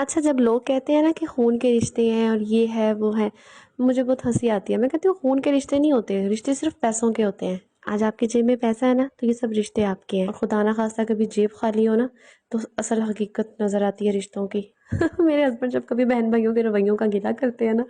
اچھا، جب لوگ کہتے ہیں نا کہ خون کے رشتے ہیں اور یہ ہے وہ ہے، مجھے بہت ہنسی آتی ہے. میں کہتی ہوں خون کے رشتے نہیں ہوتے، رشتے صرف پیسوں کے ہوتے ہیں. آج آپ کی جیب میں پیسہ ہے نا تو یہ سب رشتے آپ کے ہیں، اور خدا نہ خواستہ کبھی جیب خالی ہو نا تو اصل حقیقت نظر آتی ہے رشتوں کی. میرے ہسبینڈ جب کبھی بہن بھائیوں کے رویوں کا گلا کرتے ہیں نا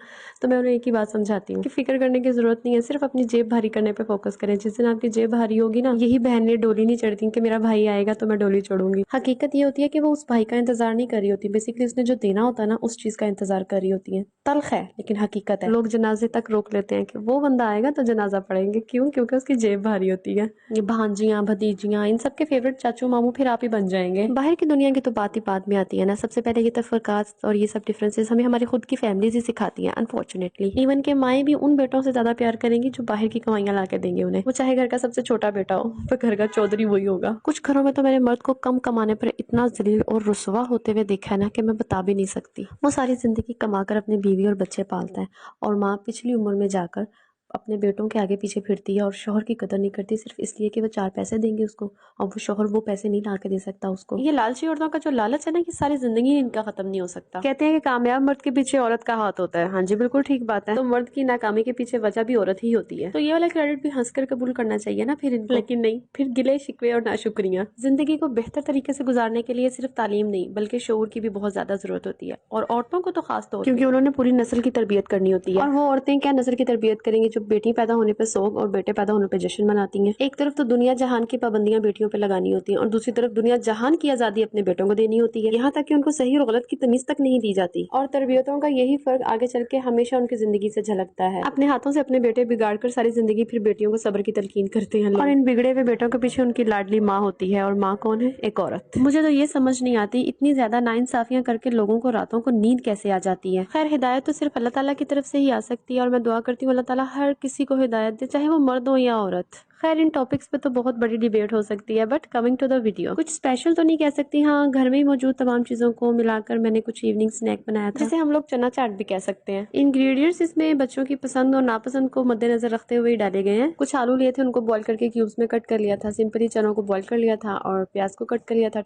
تو میں انہیں ایک ہی بات سمجھاتی ہوں کہ فکر کرنے کی ضرورت نہیں ہے، صرف اپنی جیب بھاری کرنے پہ فوکس کریں. جس دن آپ کی جیب بھاری ہوگی نا، یہی بہنیں ڈولی نہیں چڑھتی کہ میرا بھائی آئے گا تو میں ڈولی چڑھوں گی. حقیقت یہ ہوتی ہے کہ وہ اس بھائی کا انتظار نہیں کر رہی ہوتی، بیسیکلی اس نے جو دینا ہوتا ہے نا اس چیز کا انتظار کر رہی ہوتی ہیں. تلخ ہے لیکن حقیقت ہے. لوگ جنازے تک روک لیتے ہیں کہ وہ بندہ آئے گا تو جنازہ پڑھیں گے. کیوں؟ کیونکہ اس کی جیب بھاری ہوتی ہے. یہ بھانجیاں بھتیجیاں ان سب کے فیورٹ چاچو ماموں پھر آپ ہی بن جائیں گے. باہر کی دنیا کی تو بات ہی بات میں آتی ہے نا. سب سے پہلے یہ تفرقات اور یہ سب ڈفرینسز ہمیں ہماری خود کی فیملیز ہی سکھاتی ہیں انفارچونیٹلی. ایون کہ مائیں بھی ان بیٹوں سے زیادہ پیار کریں گی جو باہر کی کمائیاں لا کے دیں گے انہیں، وہ چاہے گھر کا سب سے چھوٹا بیٹا ہو پر گھر کا چودھری وہی ہوگا. کچھ گھروں میں تو میں نے مرد کو کم کمانے پر اتنا ذلیل اور رسوا ہوتے ہوئے دیکھا ہے نا کہ میں بتا بھی نہیں سکتی. وہ ساری زندگی کما کر اپنی بیوی اور بچے پالتا ہے، اور ماں پچھلی عمر میں جا کر اپنے بیٹوں کے آگے پیچھے پھرتی ہے اور شوہر کی قدر نہیں کرتی صرف اس لیے کہ وہ 4 پیسے دیں گے اس کو، اور وہ شوہر وہ پیسے نہیں لا کے دے سکتا اس کو. یہ لالچی عورتوں کا جو لالچ ہے نا، یہ ساری زندگی ان کا ختم نہیں ہو سکتا. کہتے ہیں کہ کامیاب مرد کے پیچھے عورت کا ہاتھ ہوتا ہے. ہاں جی بالکل ٹھیک بات ہے. تو مرد کی ناکامی کے پیچھے وجہ بھی عورت ہی ہوتی ہے. تو یہ والا کریڈٹ بھی ہنس کر قبول کرنا چاہیے نا پھر ان کو. لیکن نہیں، پھر گلے شکوے اور ناشکریاں. زندگی کو بہتر طریقے سے گزارنے کے لیے صرف تعلیم نہیں بلکہ شعور کی بھی بہت زیادہ ضرورت ہوتی ہے، اور عورتوں کو تو خاص طور کیونکہ انہوں نے پوری نسل کی تربیت کرنی ہوتی ہے. اور وہ عورتیں کیا نسل کی تربیت کریں گی جو بیٹی پیدا ہونے پہ سوگ اور بیٹے پیدا ہونے پہ جشن مناتی ہیں. ایک طرف تو دنیا جہان کی پابندیاں بیٹیوں پہ لگانی ہوتی ہیں، اور دوسری طرف دنیا جہان کی آزادی اپنے بیٹوں کو دینی ہوتی ہے، یہاں تک کہ ان کو صحیح اور غلط کی تمیز تک نہیں دی جاتی. اور تربیتوں کا یہی فرق آگے چل کے ہمیشہ ان کی زندگی سے جھلکتا ہے. اپنے ہاتھوں سے اپنے بیٹے بگاڑ کر ساری زندگی پھر بیٹیوں کو صبر کی تلقین کرتے ہیں، اور ان بگڑے ہوئے بیٹوں کے پیچھے ان کی لاڈلی ماں ہوتی ہے. اور ماں کون ہے؟ ایک عورت. مجھے تو یہ سمجھ نہیں آتی اتنی زیادہ ناانصافیاں کر کے لوگوں کو راتوں کو نیند کیسے آ جاتی ہے. خیر ہدایت تو صرف اللہ تعالیٰ کی طرف سے ہی آ سکتی ہے، اور میں دعا کرتی ہوں اللہ تعالیٰ ہر کسی کو ہدایت دے، چاہے وہ مرد ہو یا عورت. خیر ان ٹاپکس پہ تو بہت بڑی ڈیبیٹ ہو سکتی ہے، but coming to the video, کچھ اسپیشل تو نہیں کہہ سکتی. ہاں گھر میں ہی موجود تمام چیزوں کو ملا کر میں نے کچھ ایوننگ سنیک بنایا تھا، جسے ہم لوگ چنا چاٹ بھی کہہ سکتے ہیں. انگریڈینٹس اس میں بچوں کی پسند اور ناپسند کو مد نظر رکھتے ہوئے ڈالے گئے ہیں. کچھ آلو لیے تھے، ان کو بوائل کر کے کیوبس میں کٹ کر لیا تھا. سمپلی چنوں کو بوائل کر لیا تھا اور پیاز کو کٹ کر لیا تھا.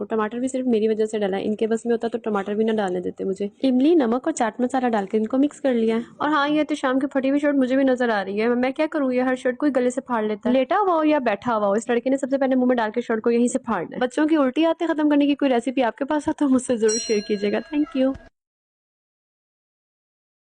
ٹماٹر بھی صرف میری وجہ سے ڈالا، ان کے بس میں ہوتا تو ٹماٹر بھی نہ ڈالنے دیتے مجھے. املی، نمک اور چاٹ مسالہ ڈال کے ان کو مکس کر لیا. اور ہاں یہ تو شام کی پھٹی ہوئی شرٹ مجھے بھی نظر آ رہی ہے. میں کیا کروں، یہ ہر شرٹ کوئی گلے سے پھاڑ لیتا ہے، لیٹا ہوا ہو یا بیٹھا ہوا ہو. اس لڑکے نے سب سے پہلے منہ میں ڈال کے شرٹ کو یہیں سے پھاڑنا ہے. بچوں کی الٹی آتے ختم کرنے کی کوئی ریسیپی آپ کے پاس ہو تو مجھ سے ضرور شیئر کیجیے گا. Thank you.